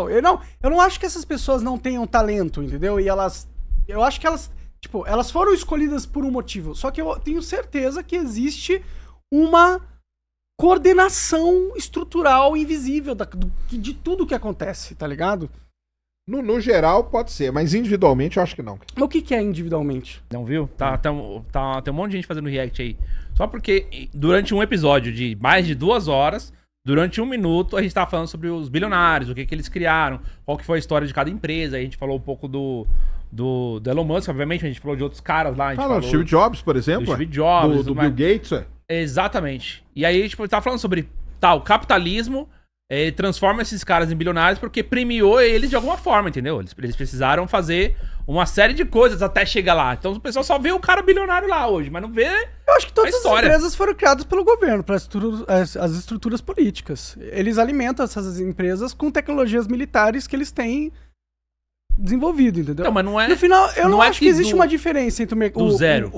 Eu não acho que essas pessoas não tenham talento, entendeu? E eu acho que elas foram escolhidas por um motivo. Só que eu tenho certeza que existe uma coordenação estrutural invisível de tudo que acontece, tá ligado? No geral, pode ser, mas individualmente eu acho que não. Mas o que é individualmente? Não viu? Tem um monte de gente fazendo react aí. Só porque durante um episódio de mais de 2 horas, durante 1 minuto, a gente tava falando sobre os bilionários, o que eles criaram, qual que foi a história de cada empresa. Aí a gente falou um pouco do Elon Musk, obviamente, a gente falou de outros caras lá. A gente falou Steve Jobs, por exemplo. Do Steve Jobs. Do Bill Gates, Exatamente. E aí a gente tava falando sobre o capitalismo transforma esses caras em bilionários porque premiou eles de alguma forma, entendeu? Eles precisaram fazer uma série de coisas até chegar lá. Então o pessoal só vê o cara bilionário lá hoje, mas não vê. Eu acho que todas as empresas foram criadas pelo governo, para as estruturas políticas. Eles alimentam essas empresas com tecnologias militares que eles têm desenvolvido, entendeu? Não, mas não é. No final, eu não acho que existe uma diferença entre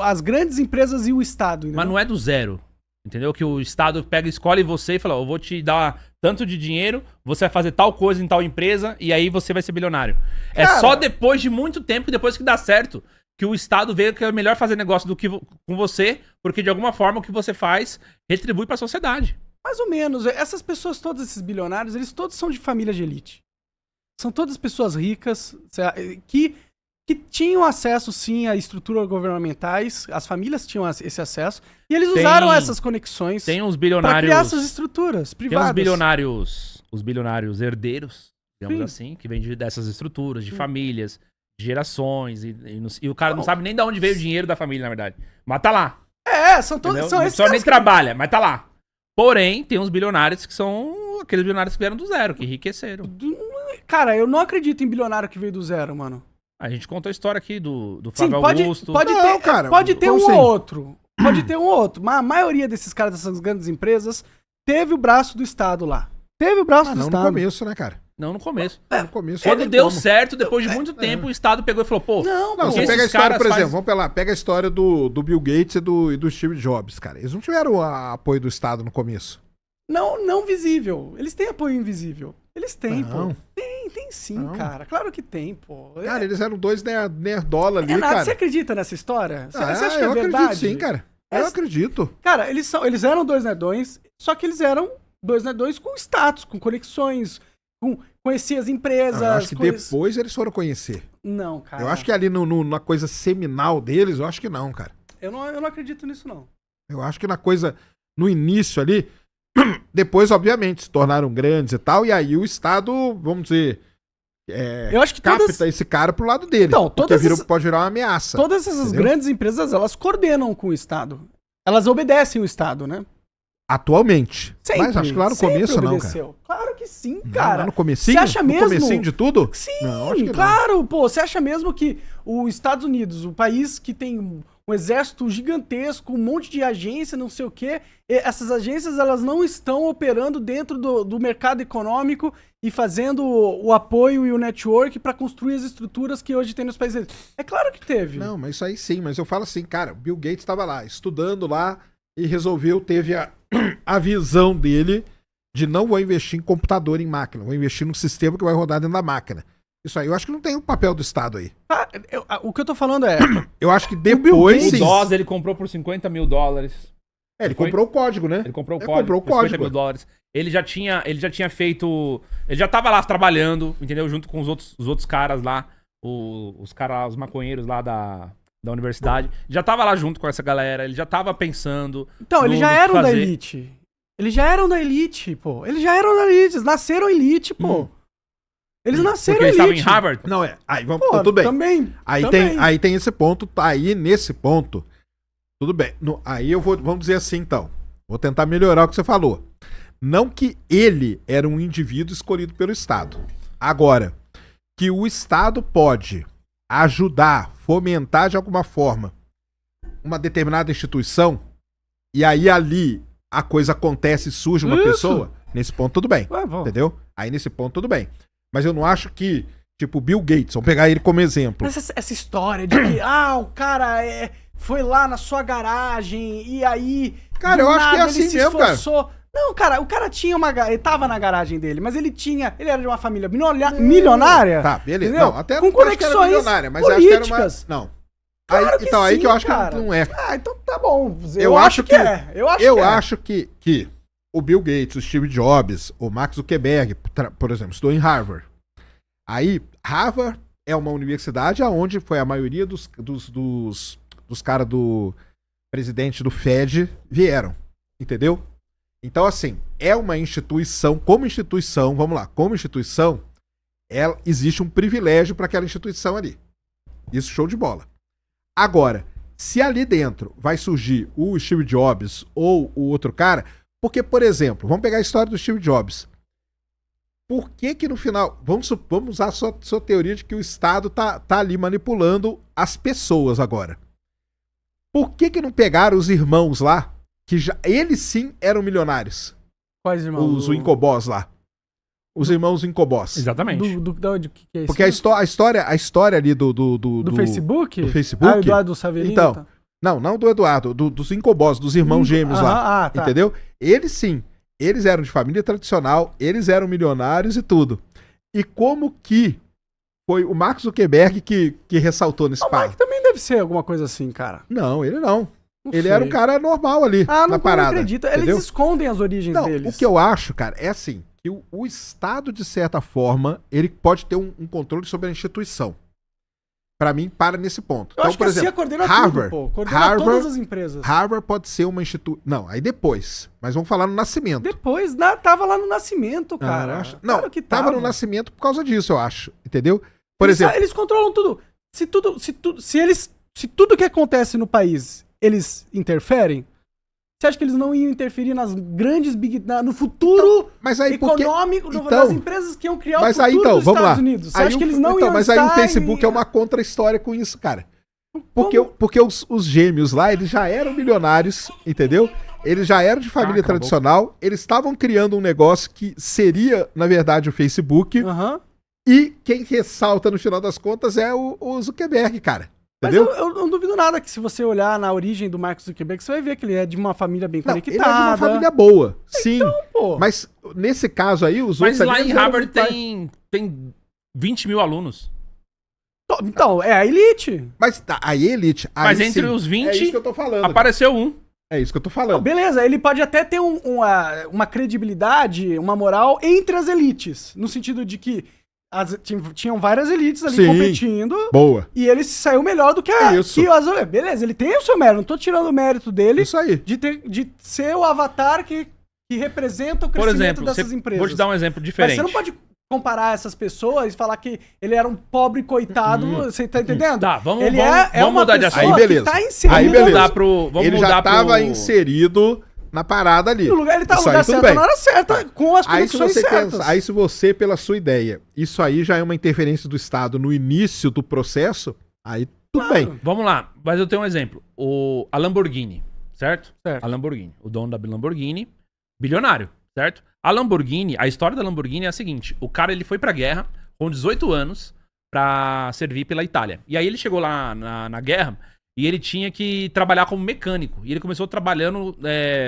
as grandes empresas e o Estado, entendeu? Mas não é do zero. Entendeu? Que o Estado escolhe você e fala, eu vou te dar tanto de dinheiro, você vai fazer tal coisa em tal empresa e aí você vai ser bilionário. Cara, é só depois de muito tempo, depois que dá certo, que o Estado vê que é melhor fazer negócio do que com você, porque de alguma forma o que você faz retribui pra sociedade. Mais ou menos. Essas pessoas, todos esses bilionários, eles todos são de família de elite. São todas pessoas ricas que tinham acesso, sim, a estruturas governamentais, as famílias tinham esse acesso, e eles usaram essas conexões para criar essas estruturas privadas. Tem os bilionários herdeiros, digamos assim, que vêm dessas estruturas, de famílias, de gerações, e o cara não sabe nem de onde veio o dinheiro da família, na verdade. Mas tá lá. São todos... Não só nem trabalha, mas tá lá. Porém, tem uns bilionários que são aqueles bilionários que vieram do zero, que enriqueceram. Cara, eu não acredito em bilionário que veio do zero, mano. A gente contou a história aqui do Flávio Augusto. Pode ter um ou outro. Pode ter um ou outro. Mas a maioria desses caras dessas grandes empresas teve o braço do Estado lá. Teve o braço do Estado. No começo, né, cara? Não, no começo. No começo. Quando deu certo, depois de muito tempo, o Estado pegou e falou, pô... Não, você pega a história, por exemplo, vamos lá, pega a história do Bill Gates e do Steve Jobs, cara. Eles não tiveram apoio do Estado no começo. Não visível. Eles têm apoio invisível. Eles têm, pô. Tem sim, não, cara. Claro que tem, pô. Cara, eles eram 2 nerdola ali, cara. Você acredita nessa história? Você acha que é verdade? Eu acredito sim, cara. Eu acredito. Cara, eles eram 2 nerdões, só que eles eram 2 nerdões com status, com conexões, conhecia as empresas. Eu acho que depois eles foram conhecer. Não, cara. Eu acho que ali na coisa seminal deles, eu acho que não, cara. Eu não acredito nisso, não. Eu acho que no início ali... Depois, obviamente, se tornaram grandes e tal, e aí o Estado, vamos dizer, eu acho que capta esse cara pro lado dele. Então, porque pode virar uma ameaça. Todas essas grandes empresas, elas coordenam com o Estado. Elas obedecem o Estado, né? Atualmente. Sempre, mas acho que lá no começo obedeceu. Não, cara. Claro que sim, cara. Lá no comecinho? Você acha mesmo? No comecinho de tudo? Sim, não, acho que claro. Não. Pô, você acha mesmo que os Estados Unidos, o país que tem um exército gigantesco, um monte de agência, não sei o quê, essas agências, elas não estão operando dentro do mercado econômico e fazendo o apoio e o network para construir as estruturas que hoje tem nos países. É claro que teve. Não, mas isso aí sim, mas eu falo assim, cara, o Bill Gates estava lá, estudando lá e teve a visão dele de não vou investir em computador, em máquina, vou investir num sistema que vai rodar dentro da máquina. Isso aí, eu acho que não tem o papel do Estado aí. O que eu tô falando é... Eu acho que depois... O DOS ele comprou por $50 mil. Ele comprou o código, né? Ele comprou o código por $50 mil. Ele já tinha feito... Ele já tava lá trabalhando, entendeu? Junto com os outros caras lá, os maconheiros lá da universidade. Já tava lá junto com essa galera, ele já tava pensando... Então, eles já eram da elite. Eles já eram da elite, pô. Eles nasceram elite, pô. Eles nasceram porque elite. Eles estavam em Harvard? Não, aí vamos... Tudo bem. Também. Aí tem esse ponto, aí nesse ponto... Tudo bem. Aí vamos dizer assim, então. Vou tentar melhorar o que você falou. Não que ele era um indivíduo escolhido pelo Estado. Agora, que o Estado pode ajudar, fomentar de alguma forma uma determinada instituição, e aí ali a coisa acontece e surge uma pessoa, nesse ponto tudo bem. Entendeu? Aí nesse ponto tudo bem. Mas eu não acho que, tipo, Bill Gates, vamos pegar ele como exemplo. Mas essa história de que, o cara foi lá na sua garagem e aí... Cara, eu acho que é assim mesmo, cara. Não, cara, o cara tinha ele tava na garagem dele, mas ele era de uma família milionária. Tá, beleza. Entendeu? Não, até com não acho que era conexões milionária, mas políticas. acho que era uma... Não. Claro Aí, que então, aí sim, que eu acho cara. que não é. Ah, então tá bom. Eu acho que é. Eu acho que o Bill Gates, o Steve Jobs, o Mark Zuckerberg, por exemplo, estudou em Harvard. Aí, Harvard é uma universidade onde foi a maioria dos caras do presidente do Fed vieram. Entendeu? Então, assim, é uma instituição, como instituição, vamos lá, como instituição, existe um privilégio para aquela instituição ali. Isso, show de bola. Agora, se ali dentro vai surgir o Steve Jobs ou o outro cara, porque, por exemplo, vamos pegar a história do Steve Jobs. Por que no final... Vamos usar a sua teoria de que o Estado tá ali manipulando as pessoas agora. Por que não pegaram os irmãos lá, que eles sim eram milionários? Quais irmãos? Os Winklevoss lá. Os irmãos Winklevoss. Exatamente. De que é isso? Porque a história ali do Facebook? Do Facebook. Ah, Eduardo Saverini? Então, tá. não do Eduardo, dos Winklevoss, dos irmãos gêmeos lá. Tá. Entendeu? Eles sim. Eles eram de família tradicional, eles eram milionários e tudo. E como que foi o Mark Zuckerberg que ressaltou nesse O pai? Mark também deve ser alguma coisa assim, cara. Não, ele não. Não Ele sei. era um cara normal ali na parada. Não acredito. Entendeu? Eles escondem as origens Não, deles. o que eu acho, cara, é assim, que o Estado, de certa forma, ele pode ter um controle sobre a instituição. Pra mim, para nesse ponto. Eu acho que a CIA coordena Harvard, tudo, pô. Coordena todas as empresas. Harvard pode ser uma instituição... Não, aí depois. Mas vamos falar no nascimento. Depois, tava lá no nascimento, cara. Eu acho... Claro Não, que tava no nascimento por causa disso, eu acho. Entendeu? Por exemplo... Eles controlam tudo. Se tudo que acontece no país, eles interferem, você acha que eles não iam interferir nas grandes no futuro mas aí, econômico das empresas que iam criar o futuro dos vamos Estados lá. Unidos? Você Aí acha que eles não iam mas aí o Facebook é uma contra-história com isso, cara. Porque os gêmeos lá, eles já eram milionários, entendeu? Eles já eram de família tradicional, eles estavam criando um negócio que seria, na verdade, o Facebook. Aham. E quem ressalta, no final das contas, é o Zuckerberg, cara. Mas Entendeu? eu não duvido nada que se você olhar na origem do Mark Zuckerberg, você vai ver que ele é de uma família bem Não, conectada. ele é de uma família boa, sim. Pô. Mas nesse caso aí, os Mas outros... lá ali em eram Harvard muito mais- tem 20 mil alunos. Então, é a elite. Mas tá, a elite... aí Mas entre sim, os 20, é isso que eu tô falando. apareceu um. É isso que eu tô Não, falando. beleza, ele pode até ter uma credibilidade, uma moral entre as elites. No sentido de que tinham várias elites ali Sim. competindo. Boa. E ele se saiu melhor do que Isso. as. Beleza, ele tem o seu mérito. Não tô tirando o mérito dele Isso aí. de ser o avatar que representa o Por crescimento exemplo, dessas empresas. vou te dar um exemplo Mas diferente. você não pode comparar essas pessoas e falar que ele era um pobre coitado. Você tá entendendo? Tá, vamos uma mudar de pessoa assunto. Aí, beleza. que tá inserida Aí, Vamos beleza. mudar pro... Vamos Ele mudar já tava pro... inserido na parada ali. no lugar. Ele tá no Isso aí, lugar tudo certo bem. na hora certa, com as Aí se conexões você certas. pensa, aí se você, pela sua ideia, isso aí já é uma interferência do Estado no início do processo, aí tudo bem. Vamos lá, mas eu tenho um exemplo. A Lamborghini, certo? Certo. A Lamborghini. O dono da Lamborghini, bilionário, certo? A Lamborghini, a história da Lamborghini é a seguinte. O cara, ele foi pra guerra com 18 anos pra servir pela Itália. E aí ele chegou lá na guerra e ele tinha que trabalhar como mecânico. E ele começou trabalhando,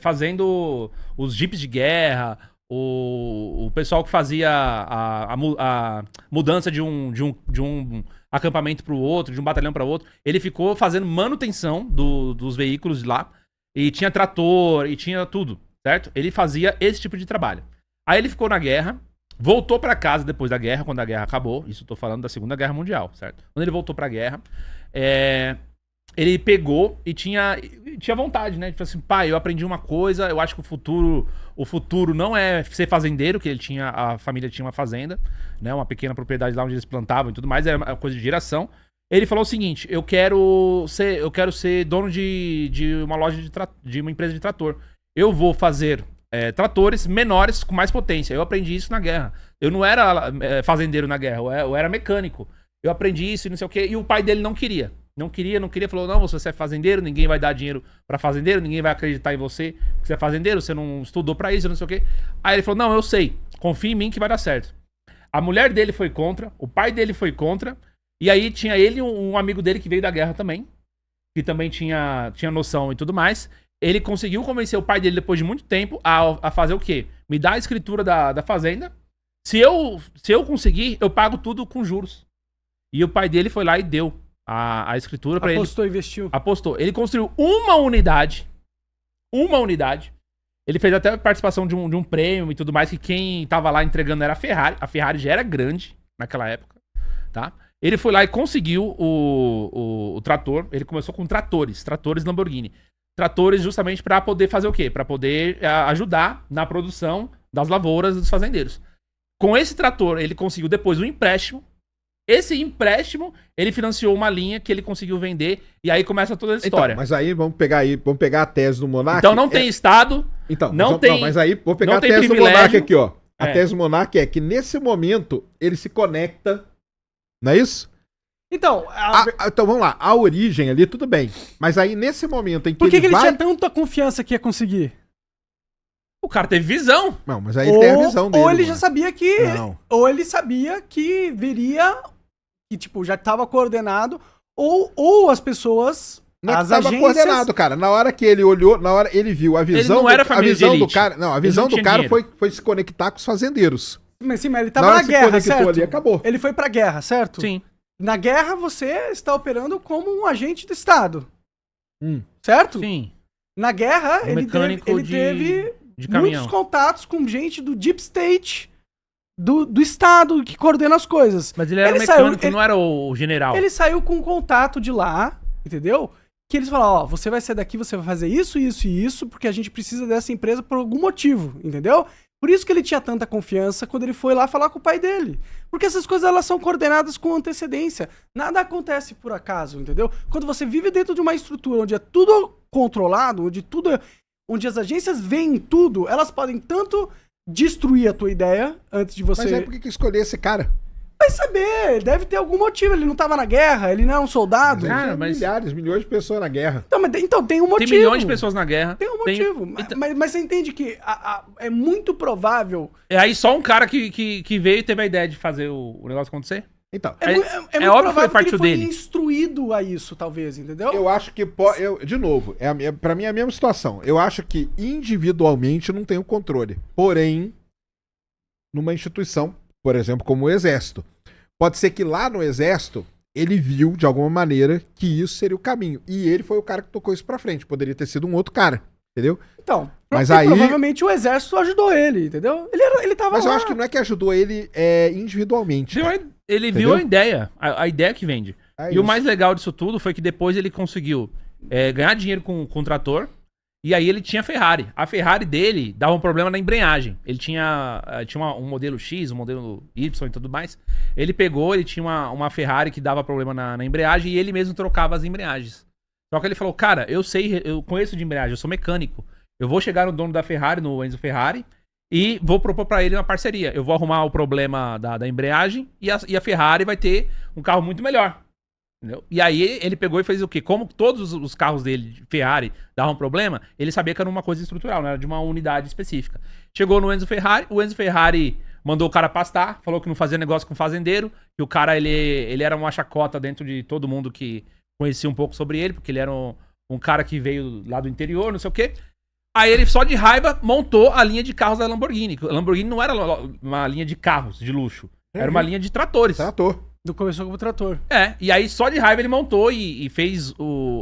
fazendo os jipes de guerra, o pessoal que fazia a mudança de um acampamento pro outro, de um batalhão para outro. Ele ficou fazendo manutenção dos veículos de lá. E tinha trator, e tinha tudo, certo? Ele fazia esse tipo de trabalho. Aí ele ficou na guerra, voltou pra casa depois da guerra, quando a guerra acabou. Isso eu tô falando da Segunda Guerra Mundial, certo? Quando ele voltou pra guerra, ele pegou e tinha vontade, né? Tipo assim, pai, eu aprendi uma coisa, eu acho que o futuro não é ser fazendeiro, que a família tinha uma fazenda, né? Uma pequena propriedade lá onde eles plantavam e tudo mais, era uma coisa de geração. Ele falou o seguinte, eu quero ser dono de uma loja de uma empresa de trator. Eu vou fazer tratores menores com mais potência. Eu aprendi isso na guerra. Eu não era fazendeiro na guerra, eu era mecânico. Eu aprendi isso e não sei o quê. E o pai dele não queria. Não queria. Falou, não, você é fazendeiro, ninguém vai dar dinheiro pra fazendeiro, ninguém vai acreditar em você que você é fazendeiro, você não estudou pra isso, não sei o quê. Aí ele falou, não, eu sei. Confia em mim que vai dar certo. A mulher dele foi contra, o pai dele foi contra. E aí tinha ele e um amigo dele que veio da guerra também. Que também tinha noção e tudo mais. ele conseguiu convencer o pai dele, depois de muito tempo, a fazer o quê? Me dá a escritura da fazenda. Se eu conseguir, eu pago tudo com juros. E o pai dele foi lá e deu a escritura pra ele. Apostou, investiu. Apostou. Ele construiu uma unidade. Ele fez até a participação de um prêmio e tudo mais, que quem tava lá entregando era a Ferrari. A Ferrari já era grande naquela época, tá? Ele foi lá e conseguiu o trator. Ele começou com tratores Lamborghini. Tratores justamente pra poder fazer o quê? Pra poder ajudar na produção das lavouras dos fazendeiros. Com esse trator, ele conseguiu depois um empréstimo. Esse empréstimo, ele financiou uma linha que ele conseguiu vender, e aí começa toda a história. Então, mas aí, vamos pegar a tese do Monark. Então não tem Estado, então, não tem... mas aí, vou pegar não a tem tese do privilégio. Monark aqui, ó. A tese do Monark é que nesse momento, ele se conecta, não é isso? Então, Então vamos lá, a origem ali, tudo bem. Mas aí, nesse momento em que por que ele vai... tinha tanta confiança que ia conseguir? O cara teve visão. Não, mas aí ele tem a visão dele. Ou ele mano. já sabia que... Não. Ou ele sabia que viria... Que, tipo, já estava coordenado. Ou as pessoas... Não é que as tava agências... coordenado, cara. Na hora que ele olhou, na hora ele viu a visão, Ele não era a família de visão do elite. cara. Não, a Ele visão não do tinha cara dinheiro. foi se conectar com os fazendeiros. Mas sim, mas ele Na tava hora na que se guerra, conectou certo? ali, acabou. Ele foi pra guerra, certo? Sim. Na guerra, você está operando como um agente do Estado. Hum. Certo? Sim. Na guerra, Um ele mecânico teve de muitos caminhão. contatos com gente do Deep State, do Estado, que coordena as coisas. Mas ele era Ele mecânico, saiu- não era o general. Ele saiu com um contato de lá, entendeu? Que eles falaram, ó, você vai sair daqui, você vai fazer isso, isso e isso, porque a gente precisa dessa empresa por algum motivo, entendeu? Por isso que ele tinha tanta confiança quando ele foi lá falar com o pai dele. Porque essas coisas, elas são coordenadas com antecedência. Nada acontece por acaso, entendeu? Quando você vive dentro de uma estrutura onde é tudo controlado, onde as agências veem tudo, elas podem tanto destruir a tua ideia antes de você... Mas aí por que escolher esse cara? Vai saber, deve ter algum motivo. Ele não tava na guerra, ele não é um soldado. Cara, Tinha mas- milhares, milhões de pessoas na guerra. Então tem um Tem motivo. milhões de pessoas na guerra. Tem um motivo. Mas você entende que é muito provável. É aí só um cara que veio e teve a ideia de fazer o negócio acontecer. Então, É muito óbvio que foi provável partiu ele foi dele. instruído a isso, talvez, entendeu? eu acho que de novo, pra mim é a mesma situação. Eu acho que individualmente não tem o controle. Porém, numa instituição, por exemplo, como o Exército, pode ser que lá no Exército ele viu de alguma maneira que isso seria o caminho. E ele foi o cara que tocou isso pra frente. Poderia ter sido um outro cara, entendeu? Então, Mas porque aí- provavelmente o exército ajudou ele, entendeu? Ele tava Mas eu lá. acho que não é que ajudou ele individualmente. Ele Entendeu? viu a ideia. A ideia que vende. É E o isso. mais legal disso tudo foi que depois ele conseguiu ganhar dinheiro com o trator. E aí ele tinha Ferrari. A Ferrari dele dava um problema na embreagem. Ele tinha um modelo X, um modelo Y e tudo mais. Ele tinha uma Ferrari que dava problema na embreagem e ele mesmo trocava as embreagens. Só que ele falou, cara, eu conheço de embreagem, eu sou mecânico. Eu vou chegar no dono da Ferrari, no Enzo Ferrari, e vou propor pra ele uma parceria. Eu vou arrumar o problema da embreagem e a Ferrari vai ter um carro muito melhor. Entendeu? E aí ele pegou e fez o quê? Como todos os carros dele, de Ferrari, davam problema, ele sabia que era uma coisa estrutural, não era de uma unidade específica. Chegou no Enzo Ferrari, o Enzo Ferrari mandou o cara pastar, falou que não fazia negócio com fazendeiro, que o cara, ele era uma chacota dentro de todo mundo que conhecia um pouco sobre ele, porque ele era um cara que veio lá do interior, não sei o quê. Aí ele, só de raiva, montou a linha de carros da Lamborghini. A Lamborghini não era uma linha de carros de luxo, era uma linha de tratores. Trator. Começou como trator. E aí só de raiva ele montou e fez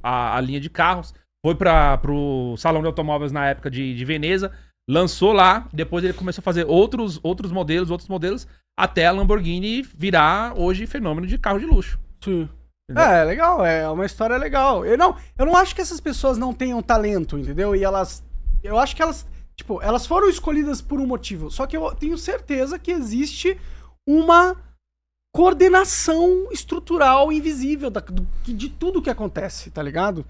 a linha de carros. Foi pro salão de automóveis na época de Veneza, lançou lá, depois ele começou a fazer outros modelos, até a Lamborghini virar hoje fenômeno de carro de luxo. Sim. Entendeu? É legal, é uma história legal. Eu não acho que essas pessoas não tenham talento, entendeu? E eu acho que elas foram escolhidas por um motivo. Só que eu tenho certeza que existe uma coordenação estrutural invisível de tudo que acontece, tá ligado?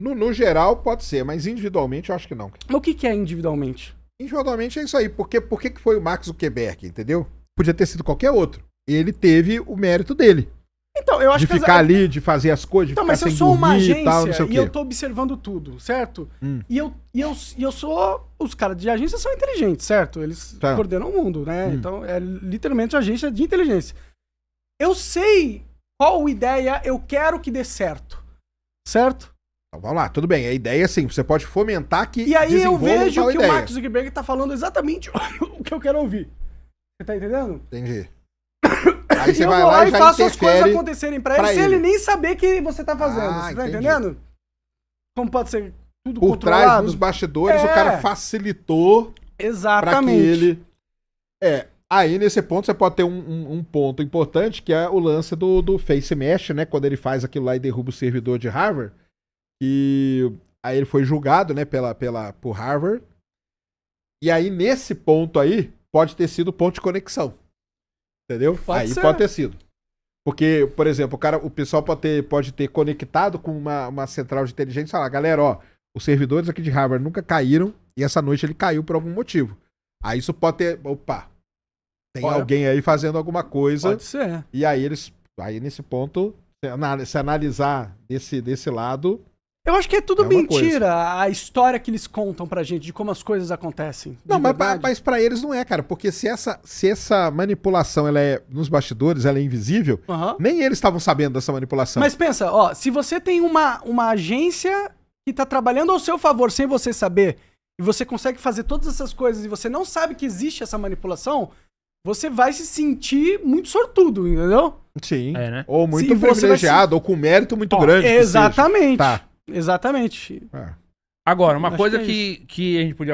No geral, pode ser, mas individualmente eu acho que não. Mas o que é individualmente? Individualmente é isso aí. Por que foi o Mark Zuckerberg, entendeu? Podia ter sido qualquer outro. Ele teve o mérito dele. Então, eu acho De que ficar ali, de fazer as coisas, de Então, ficar mas se eu sem sou uma dormir agência e tal, não sei o e quê. eu tô observando tudo, certo? E eu sou... Os caras de agência são inteligentes, certo? Eles Tá. coordenam o mundo, né? Então, é literalmente uma agência de inteligência. Eu sei qual ideia eu quero que dê certo, certo? Então, vamos lá, tudo bem. A ideia é assim, você pode fomentar que E aí eu desenvolvam vejo tal que ideia. o Mark Zuckerberg tá falando exatamente o que eu quero ouvir. Você tá entendendo? Entendi. Aí E você eu vai vou lá e e já faço as coisas interfere. acontecerem pra ele, pra sem ele ele. nem saber que você tá fazendo. Ah, Você tá entendi. entendendo? Como pode ser tudo Por controlado? trás, nos bastidores, o cara facilitou pra que Exatamente. ele... Aí nesse ponto você pode ter um ponto importante, que é o lance do Face Mesh, né? Quando ele faz aquilo lá e derruba o servidor de Harvard. E aí ele foi julgado, né, por Harvard. E aí nesse ponto aí, pode ter sido ponto de conexão. Entendeu? Pode ser. Pode ter sido. Porque, por exemplo, o pessoal pode ter conectado com uma central de inteligência e falar, galera, ó, os servidores aqui de Harvard nunca caíram e essa noite ele caiu por algum motivo. Aí isso pode ter... Opa! Tem alguém aí fazendo alguma coisa. Pode ser. E aí aí nesse ponto, se analisar desse lado... Eu acho que é tudo É uma mentira, a história que eles contam pra gente de como as coisas acontecem. Não, de mas verdade. pra eles não é, cara. Porque se essa manipulação ela é nos bastidores, ela é invisível, Aham. nem eles estavam sabendo dessa manipulação. Mas pensa, ó, se você tem uma agência que tá trabalhando ao seu favor sem você saber, e você consegue fazer todas essas coisas e você não sabe que existe essa manipulação, você vai se sentir muito sortudo, entendeu? Sim. É, né? Ou muito Se você vai privilegiado, ou com mérito muito Ó, grande. que seja. Exatamente. Tá. Exatamente. É. Agora, uma Acho coisa que é que a gente podia